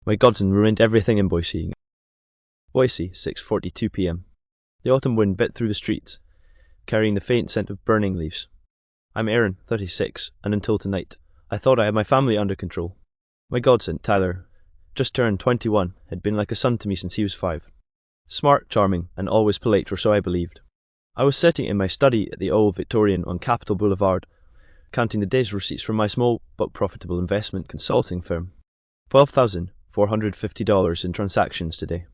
My Godson ruined everything in Boise. Boise, 6:42 p.m. The autumn wind bit through the streets, carrying the faint scent of burning leaves. I'm Aaron, 36, and until tonight, I thought I had my family under control. My Godson, Tyler, just turned 21, had been like a son to me since he was 5. Smart, charming, and always polite, or so I believed. I was sitting in my study at the old Victorian on Capitol Boulevard, counting the day's receipts from my small but profitable investment consulting firm. $12,450 in transactions today.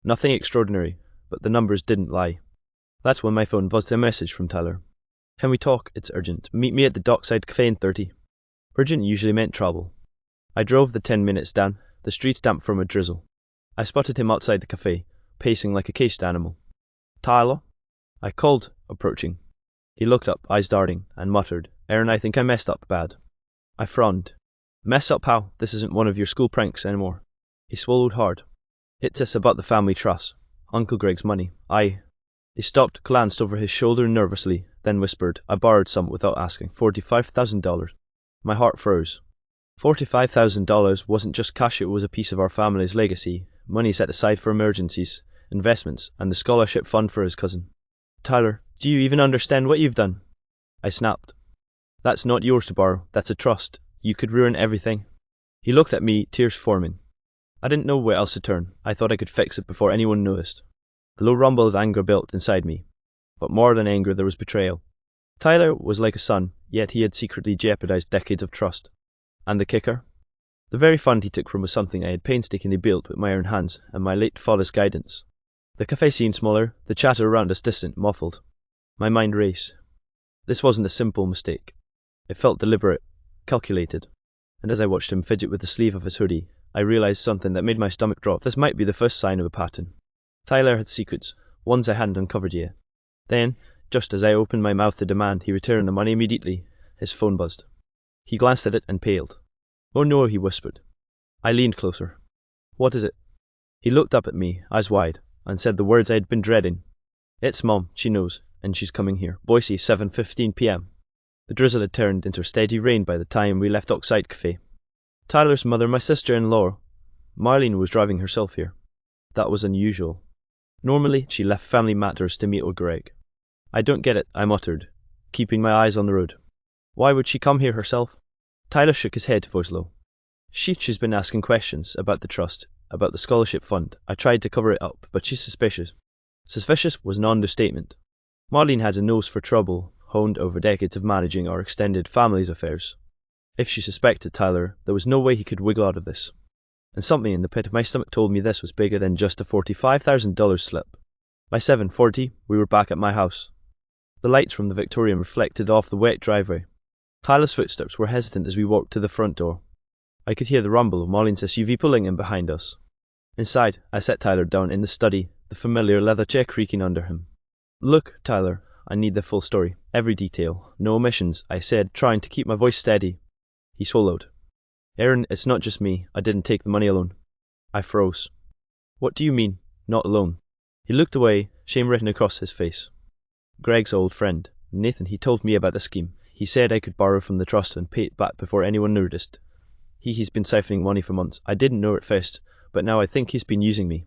Nothing extraordinary, but the numbers didn't lie. That's when my phone buzzed a message from Tyler. Can we talk? It's urgent. Meet me at the Dockside Cafe in 30. Urgent usually meant trouble. I drove the 10 minutes down, the streets damp from a drizzle. I spotted him outside the cafe, pacing like a caged animal. Tyler? I called, approaching. He looked up, eyes darting, and muttered, Aaron, I think I messed up bad. I frowned. Mess up how? This isn't one of your school pranks anymore. He swallowed hard. It's this about the family trust. Uncle Greg's money. He stopped, glanced over his shoulder nervously, then whispered, I borrowed some without asking. $45,000. My heart froze. $45,000 wasn't just cash, it was a piece of our family's legacy, money set aside for emergencies, investments, and the scholarship fund for his cousin. Tyler, do you even understand what you've done? I snapped. That's not yours to borrow, that's a trust. You could ruin everything. He looked at me, tears forming. I didn't know where else to turn. I thought I could fix it before anyone noticed. A low rumble of anger built inside me. But more than anger, there was betrayal. Tyler was like a son, yet he had secretly jeopardized decades of trust. And the kicker? The very fund he took from was something I had painstakingly built with my own hands and my late father's guidance. The cafe seemed smaller, the chatter around us distant, muffled. My mind raced. This wasn't a simple mistake. It felt deliberate, calculated. And as I watched him fidget with the sleeve of his hoodie, I realized something that made my stomach drop. This might be the first sign of a pattern. Tyler had secrets, ones I hadn't uncovered yet. Then, just as I opened my mouth to demand, he returned the money immediately. His phone buzzed. He glanced at it and paled. Oh no, he whispered. I leaned closer. What is it? He looked up at me, eyes wide, and said the words I had been dreading. It's Mom, she knows, and she's coming here. Boise, 7:15 p.m. The drizzle had turned into steady rain by the time we left Dockside Cafe. Tyler's mother, my sister-in-law, Marlene, was driving herself here. That was unusual. Normally, she left family matters to me or Greg. I don't get it, I muttered, keeping my eyes on the road. Why would she come here herself? Tyler shook his head, voice low. She's been asking questions about the trust, about the scholarship fund. I tried to cover it up, but she's suspicious. Suspicious was an understatement. Marlene had a nose for trouble, honed over decades of managing our extended family's affairs. If she suspected Tyler, there was no way he could wiggle out of this. And something in the pit of my stomach told me this was bigger than just a $45,000 slip. By 7:40, we were back at my house. The lights from the Victorian reflected off the wet driveway. Tyler's footsteps were hesitant as we walked to the front door. I could hear the rumble of Marlene's SUV pulling in behind us. Inside, I set Tyler down in the study, the familiar leather chair creaking under him. Look, Tyler, I need the full story, every detail, no omissions, I said, trying to keep my voice steady. He swallowed. Aaron, it's not just me. I didn't take the money alone. I froze. What do you mean, not alone? He looked away, shame written across his face. Greg's old friend, Nathan, he told me about the scheme. He said I could borrow from the trust and pay it back before anyone noticed. He's been siphoning money for months. I didn't know at first, but now I think he's been using me.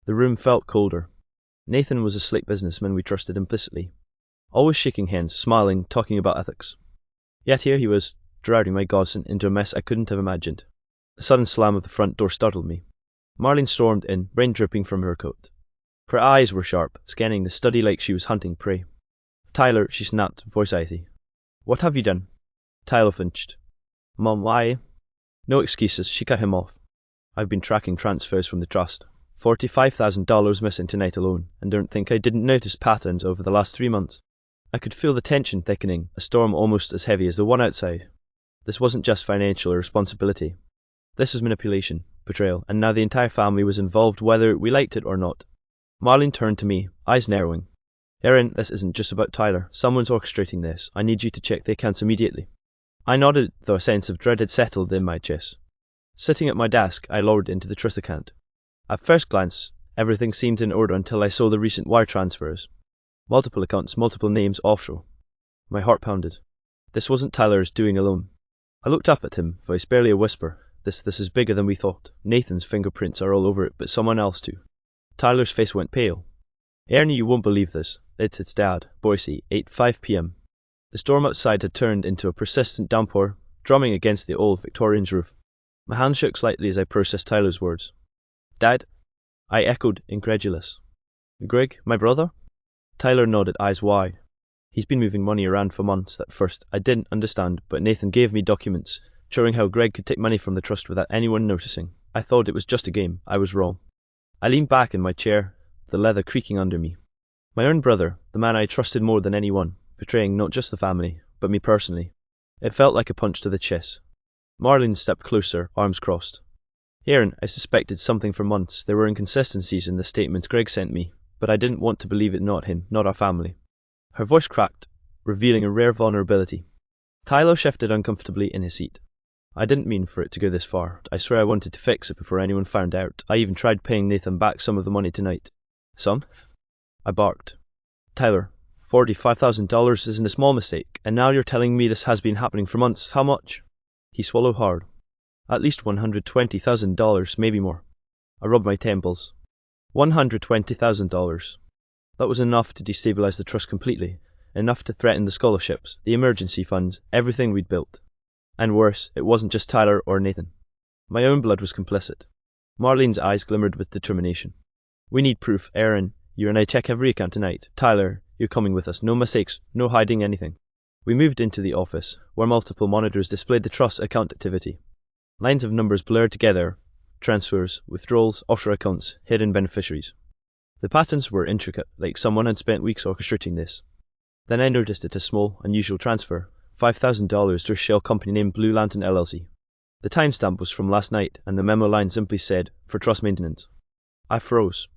The room felt colder. Nathan was a slick businessman we trusted implicitly. Always shaking hands, smiling, talking about ethics. Yet here he was, drowning my Godson into a mess I couldn't have imagined. The sudden slam of the front door startled me. Marlene stormed in, rain dripping from her coat. Her eyes were sharp, scanning the study like she was hunting prey. Tyler, she snapped, voice icy. What have you done? Tyler flinched. Mom, why? No excuses, she cut him off. I've been tracking transfers from the trust. $45,000 missing tonight alone, and don't think I didn't notice patterns over the last 3 months. I could feel the tension thickening, a storm almost as heavy as the one outside. This wasn't just financial irresponsibility. This was manipulation, betrayal, and now the entire family was involved whether we liked it or not. Marlene turned to me, eyes narrowing. Aaron, this isn't just about Tyler. Someone's orchestrating this. I need you to check the accounts immediately. I nodded, though a sense of dread had settled in my chest. Sitting at my desk, I lowered into the trust account. At first glance, everything seemed in order until I saw the recent wire transfers. Multiple accounts, multiple names offshore. My heart pounded. This wasn't Tyler's doing alone. I looked up at him, voice barely a whisper, This is bigger than we thought. Nathan's fingerprints are all over it, but someone else too. Tyler's face went pale. Ernie, you won't believe this. It's Dad. Boise, 8:05 p.m. The storm outside had turned into a persistent downpour, drumming against the old Victorian's roof. My hand shook slightly as I processed Tyler's words. Dad? I echoed, incredulous. Greg, my brother? Tyler nodded, eyes wide. He's been moving money around for months. At first, I didn't understand, but Nathan gave me documents showing how Greg could take money from the trust without anyone noticing. I thought it was just a game. I was wrong. I leaned back in my chair, the leather creaking under me. My own brother, the man I trusted more than anyone, betraying not just the family, but me personally. It felt like a punch to the chest. Marlene stepped closer, arms crossed. Aaron, I suspected something for months. There were inconsistencies in the statements Greg sent me, but I didn't want to believe it, not him, not our family. Her voice cracked, revealing a rare vulnerability. Tyler shifted uncomfortably in his seat. I didn't mean for it to go this far. I swear I wanted to fix it before anyone found out. I even tried paying Nathan back some of the money tonight. Son? I barked. Tyler, $45,000 isn't a small mistake, and now you're telling me this has been happening for months. How much? He swallowed hard. At least $120,000, maybe more. I rubbed my temples. $120,000. That was enough to destabilize the trust completely, enough to threaten the scholarships, the emergency funds, everything we'd built. And worse, it wasn't just Tyler or Nathan. My own blood was complicit. Marlene's eyes glimmered with determination. We need proof, Aaron. You and I check every account tonight. Tyler, you're coming with us. No mistakes, no hiding anything. We moved into the office, where multiple monitors displayed the trust account activity. Lines of numbers blurred together, transfers, withdrawals, offshore accounts, hidden beneficiaries. The patterns were intricate, like someone had spent weeks orchestrating this. Then I noticed it a small, unusual transfer, $5,000 to a shell company named Blue Lantern LLC. The timestamp was from last night, and the memo line simply said, for trust maintenance. I froze.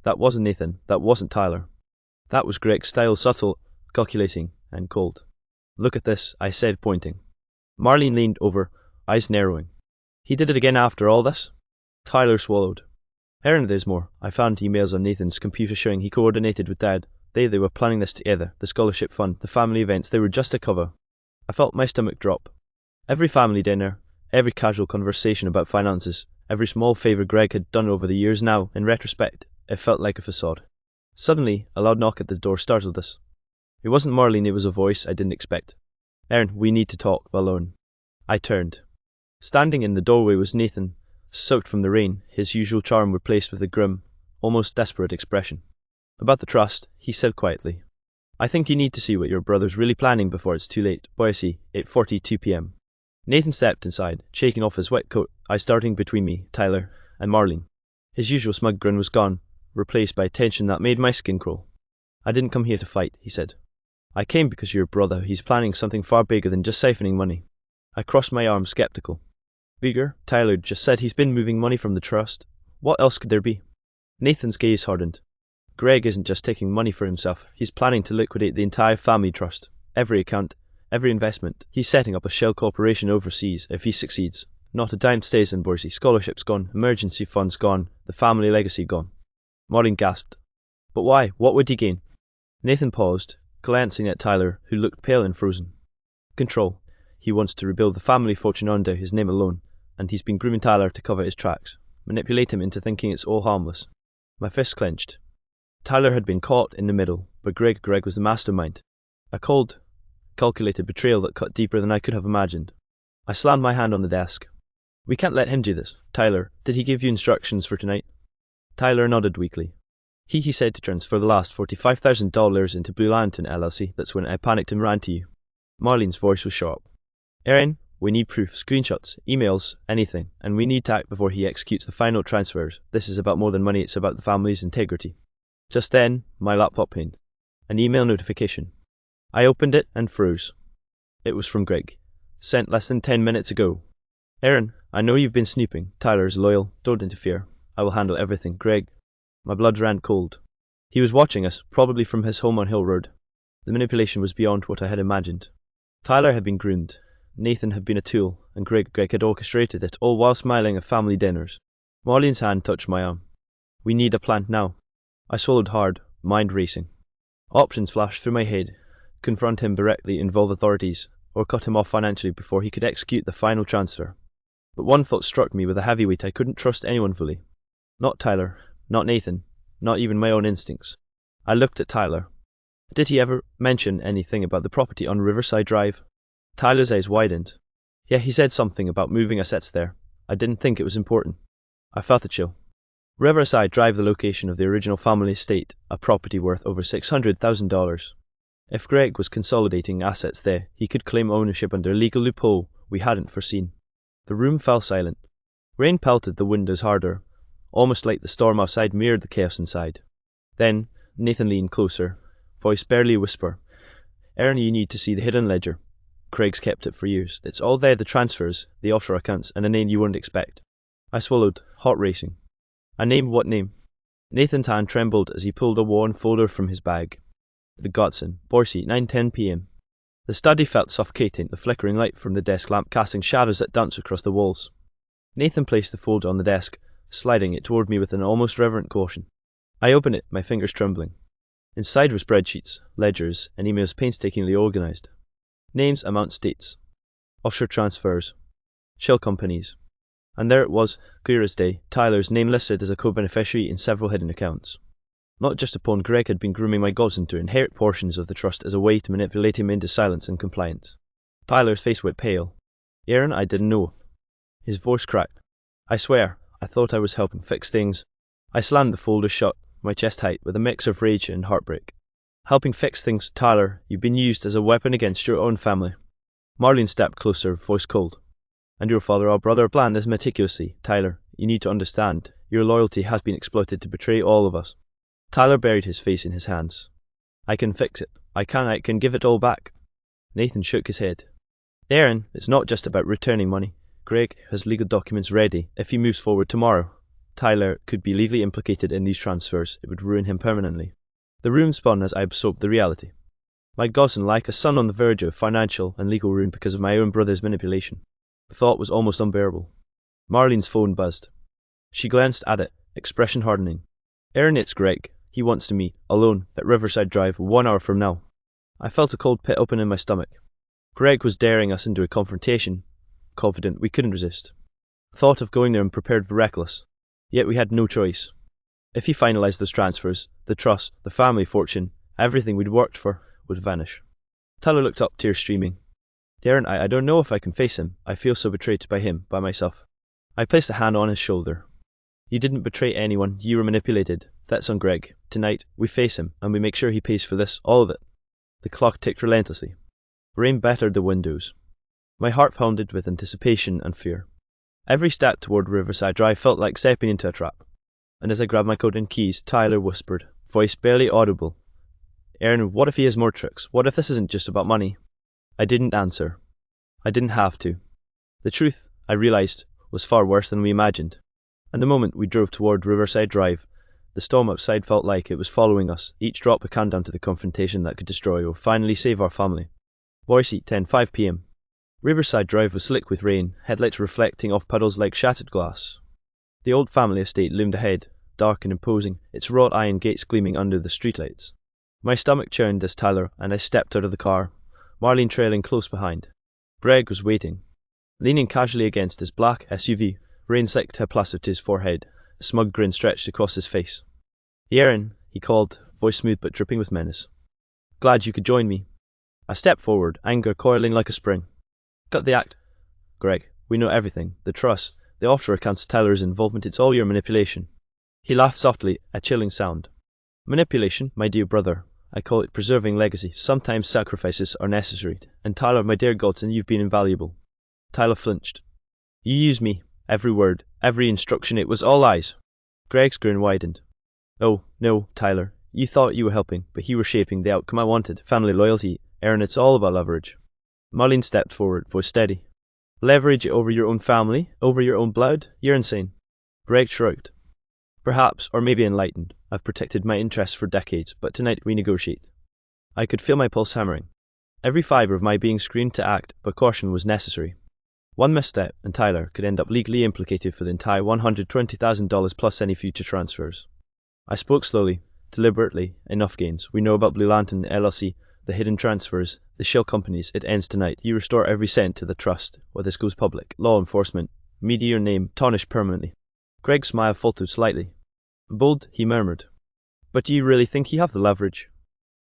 That wasn't Nathan, that wasn't Tyler. That was Greg's style, subtle, calculating, and cold. Look at this, I said, pointing. Marlene leaned over, eyes narrowing. He did it again after all this? Tyler swallowed. Aaron, there's more. I found emails on Nathan's computer showing he coordinated with Dad. They were planning this together, the scholarship fund, the family events, they were just a cover. I felt my stomach drop. Every family dinner, every casual conversation about finances, every small favour Greg had done over the years now, in retrospect, it felt like a facade. Suddenly, a loud knock at the door startled us. It wasn't Marlene, it was a voice I didn't expect. Aaron, we need to talk, alone. I turned. Standing in the doorway was Nathan, soaked from the rain, his usual charm replaced with a grim, almost desperate expression. About the trust, he said quietly. I think you need to see what your brother's really planning before it's too late. Boise, 8:42 p.m. Nathan stepped inside, shaking off his wet coat, eyes starting between me, Tyler, and Marlene. His usual smug grin was gone, replaced by tension that made my skin crawl. I didn't come here to fight, he said. I came because your brother, he's planning something far bigger than just siphoning money. I crossed my arms, skeptical. Bigger? Tyler just said he's been moving money from the trust. What else could there be? Nathan's gaze hardened. Greg isn't just taking money for himself, he's planning to liquidate the entire family trust. Every account, every investment. He's setting up a shell corporation overseas if he succeeds. Not a dime stays in Boise. Scholarships gone, emergency funds gone, the family legacy gone. Marlene gasped. But why? What would he gain? Nathan paused, glancing at Tyler, who looked pale and frozen. Control. He wants to rebuild the family fortune under his name alone, and he's been grooming Tyler to cover his tracks, manipulate him into thinking it's all harmless. My fist clenched. Tyler had been caught in the middle, but Greg was the mastermind. A cold, calculated betrayal that cut deeper than I could have imagined. I slammed my hand on the desk. We can't let him do this. Tyler, did he give you instructions for tonight? Tyler nodded weakly. He said to transfer the last $45,000 into Blue Lantern LLC. That's when I panicked and ran to you. Marlene's voice was sharp. Aaron, we need proof, screenshots, emails, anything, and we need to act before he executes the final transfers. This is about more than money, it's about the family's integrity. Just then, my laptop pinged. An email notification. I opened it and froze. It was from Greg. Sent less than 10 minutes ago. Aaron, I know you've been snooping. Tyler is loyal. Don't interfere. I will handle everything. Greg. My blood ran cold. He was watching us, probably from his home on Hill Road. The manipulation was beyond what I had imagined. Tyler had been groomed. Nathan had been a tool, and Greg had orchestrated it, all while smiling at family dinners. Marlene's hand touched my arm. We need a plan now. I swallowed hard, mind racing. Options flashed through my head. Confront him directly, involve authorities, or cut him off financially before he could execute the final transfer. But one thought struck me with a heavy weight. I couldn't trust anyone fully. Not Tyler, not Nathan, not even my own instincts. I looked at Tyler. Did he ever mention anything about the property on Riverside Drive? Tyler's eyes widened. Yeah, he said something about moving assets there. I didn't think it was important. I felt a chill. Riverside Drive, the location of the original family estate, a property worth over $600,000. If Greg was consolidating assets there, he could claim ownership under a legal loophole we hadn't foreseen. The room fell silent. Rain pelted the windows harder, almost like the storm outside mirrored the chaos inside. Then, Nathan leaned closer, voice barely a whisper. Aaron, you need to see the hidden ledger. Craig's kept it for years. It's all there, the transfers, the offshore accounts, and a name you wouldn't expect. I swallowed, heart racing. A name? What name? Nathan's hand trembled as he pulled a worn folder from his bag. The Godson, Boise, 9:10 p.m. The study felt suffocating, the flickering light from the desk lamp casting shadows that danced across the walls. Nathan placed the folder on the desk, sliding it toward me with an almost reverent caution. I opened it, my fingers trembling. Inside were spreadsheets, ledgers, and emails painstakingly organized. Names, amounts, dates. Offshore transfers. Shell companies. And there it was, clear as day, Tyler's name listed as a co-beneficiary in several hidden accounts. Not just a pawn, Greg had been grooming my Godson to inherit portions of the trust as a way to manipulate him into silence and compliance. Tyler's face went pale. Aaron, I didn't know. His voice cracked. I swear, I thought I was helping fix things. I slammed the folder shut, my chest tight, with a mix of rage and heartbreak. Helping fix things, Tyler, you've been used as a weapon against your own family. Marlene stepped closer, voice cold. And your father, our brother, planned this meticulously. Tyler, you need to understand, your loyalty has been exploited to betray all of us. Tyler buried his face in his hands. I can fix it. I can give it all back. Nathan shook his head. Aaron, it's not just about returning money. Greg has legal documents ready. If he moves forward tomorrow, Tyler could be legally implicated in these transfers. It would ruin him permanently. The room spun as I absorbed the reality. My Godson, like a son on the verge of financial and legal ruin because of my own brother's manipulation. The thought was almost unbearable. Marlene's phone buzzed. She glanced at it, expression hardening. Aaron, it's Greg. He wants to meet, alone, at Riverside Drive 1 hour from now. I felt a cold pit open in my stomach. Greg was daring us into a confrontation, confident we couldn't resist. The thought of going there and prepared for reckless. Yet we had no choice. If he finalized those transfers, the trust, the family fortune, everything we'd worked for would vanish. Tyler looked up, tears streaming. Aaron, I don't know if I can face him. I feel so betrayed by him, by myself. I placed a hand on his shoulder. You didn't betray anyone, you were manipulated. That's on Greg. Tonight, we face him, and we make sure he pays for this, all of it. The clock ticked relentlessly. Rain battered the windows. My heart pounded with anticipation and fear. Every step toward Riverside Drive felt like stepping into a trap. And as I grabbed my coat and keys, Tyler whispered, voice barely audible. Aaron, what if he has more tricks? What if this isn't just about money? I didn't answer. I didn't have to. The truth, I realized, was far worse than we imagined. And the moment we drove toward Riverside Drive, the storm outside felt like it was following us, each drop a countdown to the confrontation that could destroy or finally save our family. Boise, 10:05 p.m. Riverside Drive was slick with rain, headlights reflecting off puddles like shattered glass. The old family estate loomed ahead, dark and imposing, its wrought iron gates gleaming under the streetlights. My stomach churned as Tyler and I stepped out of the car, Marlene trailing close behind. Greg was waiting. Leaning casually against his black SUV, rain slicked her plaster to his forehead, a smug grin stretched across his face. Aaron, he called, voice smooth but dripping with menace. Glad you could join me. I stepped forward, anger coiling like a spring. Cut the act. Greg, we know everything. The trust, the offshore accounts, Tyler's involvement, it's all your manipulation. He laughed softly, a chilling sound. Manipulation, my dear brother. I call it preserving legacy. Sometimes sacrifices are necessary. And Tyler, my dear Godson, you've been invaluable. Tyler flinched. You used me. Every word, every instruction, it was all lies. Greg's grin widened. Oh, no, Tyler. You thought you were helping, but you were shaping the outcome I wanted. Family loyalty. Aaron, it's all about leverage. Marlene stepped forward, voice steady. Leverage over your own family, over your own blood? You're insane. Greg shrugged. Perhaps, or maybe enlightened. I've protected my interests for decades, but tonight we negotiate. I could feel my pulse hammering. Every fibre of my being screamed to act, but caution was necessary. One misstep, and Tyler could end up legally implicated for the entire $120,000 plus any future transfers. I spoke slowly, deliberately. Enough gains. We know about Blue Lantern, LLC, the hidden transfers, the shell companies. It ends tonight. You restore every cent to the trust, or this goes public. Law enforcement, meteor name tarnished permanently. Greg's smile faltered slightly. Bold, he murmured. But do you really think you have the leverage?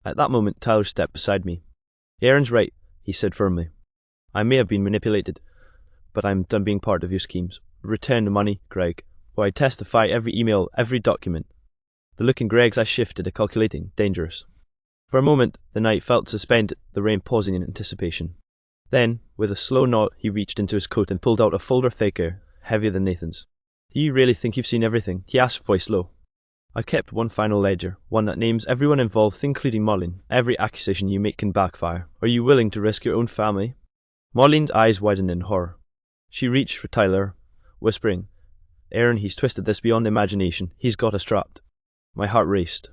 At that moment, Tyler stepped beside me. Aaron's right, he said firmly. I may have been manipulated, but I'm done being part of your schemes. Return the money, Greg, or I testify every email, every document. The look in Greg's eyes shifted, calculating, dangerous. For a moment, the night felt suspended, the rain pausing in anticipation. Then, with a slow nod, he reached into his coat and pulled out a folder thicker, heavier than Nathan's. Do you really think you've seen everything? He asked, voice low. I kept one final ledger, one that names everyone involved, including Marlene. Every accusation you make can backfire. Are you willing to risk your own family? Marlene's eyes widened in horror. She reached for Tyler, whispering, Aaron, he's twisted this beyond imagination. He's got us trapped. My heart raced.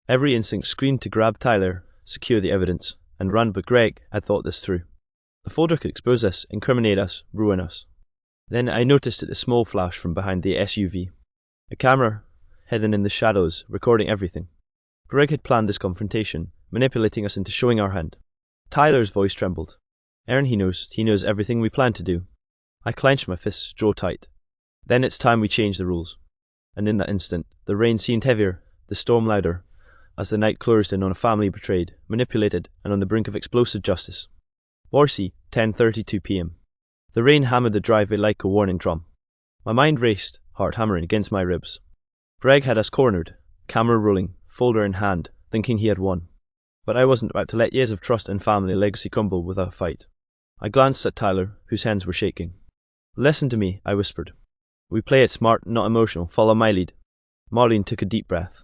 Every instinct screamed to grab Tyler, secure the evidence, and run, but Greg had thought this through. The folder could expose us, incriminate us, ruin us. Then I noticed a small flash from behind the SUV. A camera, hidden in the shadows, recording everything. Greg had planned this confrontation, manipulating us into showing our hand. Tyler's voice trembled. Aaron, he knows everything we plan to do. I clenched my fists, jaw tight. Then it's time we change the rules. And in that instant, the rain seemed heavier, the storm louder, as the night closed in on a family betrayed, manipulated, and on the brink of explosive justice. Boise, 10:32 p.m. The rain hammered the driveway like a warning drum. My mind raced, heart hammering against my ribs. Greg had us cornered, camera rolling, folder in hand, thinking he had won. But I wasn't about to let years of trust and family legacy crumble without a fight. I glanced at Tyler, whose hands were shaking. Listen to me, I whispered. We play it smart, not emotional. Follow my lead. Marlene took a deep breath.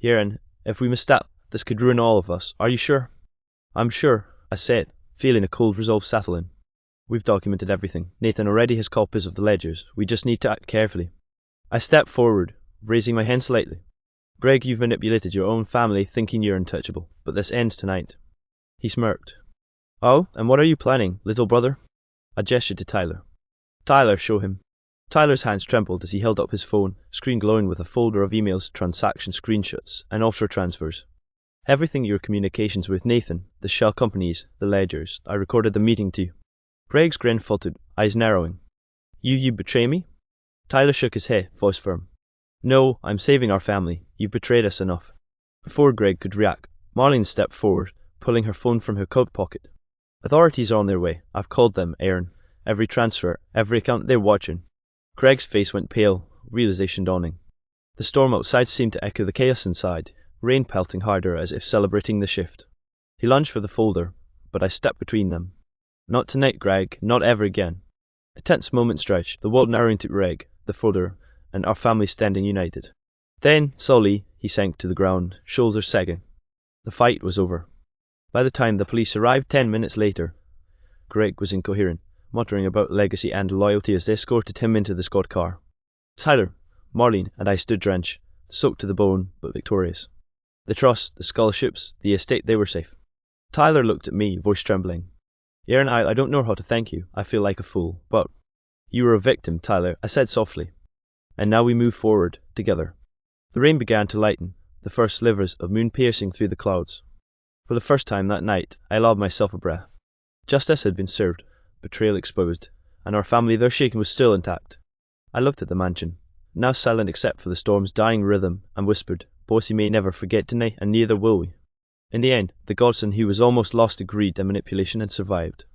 Aaron, if we misstep, this could ruin all of us. Are you sure? I'm sure, I said, feeling a cold resolve settle in. We've documented everything. Nathan already has copies of the ledgers. We just need to act carefully. I stepped forward, raising my hand slightly. Greg, you've manipulated your own family thinking you're untouchable, but this ends tonight. He smirked. Oh, and what are you planning, little brother? I gestured to Tyler. Tyler, show him. Tyler's hands trembled as he held up his phone, screen glowing with a folder of emails, transaction screenshots, and offshore transfers. Everything your communications with Nathan, the shell companies, the ledgers, I recorded the meeting too. Greg's grin faltered, eyes narrowing. You betray me? Tyler shook his head, voice firm. No, I'm saving our family. You've betrayed us enough. Before Greg could react, Marlene stepped forward, pulling her phone from her coat pocket. Authorities are on their way. I've called them, Aaron. Every transfer, every account, they're watching. Greg's face went pale, realization dawning. The storm outside seemed to echo the chaos inside, rain pelting harder as if celebrating the shift. He lunged for the folder, but I stepped between them. Not tonight, Greg, not ever again. A tense moment stretched, the world narrowing to Greg, the folder, and our family standing united. Then, slowly, he sank to the ground, shoulders sagging. The fight was over. By the time the police arrived 10 minutes later, Greg was incoherent, muttering about legacy and loyalty as they escorted him into the squad car. Tyler, Marlene, and I stood drenched, soaked to the bone, but victorious. The trust, the scholarships, the estate, they were safe. Tyler looked at me, voice trembling. Aaron, I don't know how to thank you. I feel like a fool, but you were a victim, Tyler, I said softly. And now we move forward, together. The rain began to lighten, the first slivers of moon piercing through the clouds. For the first time that night, I allowed myself a breath. Justice had been served, betrayal exposed, and our family, though shaken, was still intact. I looked at the mansion, now silent except for the storm's dying rhythm, and whispered, Boise may never forget tonight, and neither will we. In the end, the Godson who was almost lost to greed and manipulation had survived.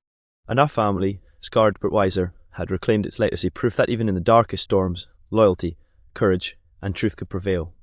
And our family, scarred but wiser, had reclaimed its legacy, proof that even in the darkest storms, loyalty, courage, and truth could prevail.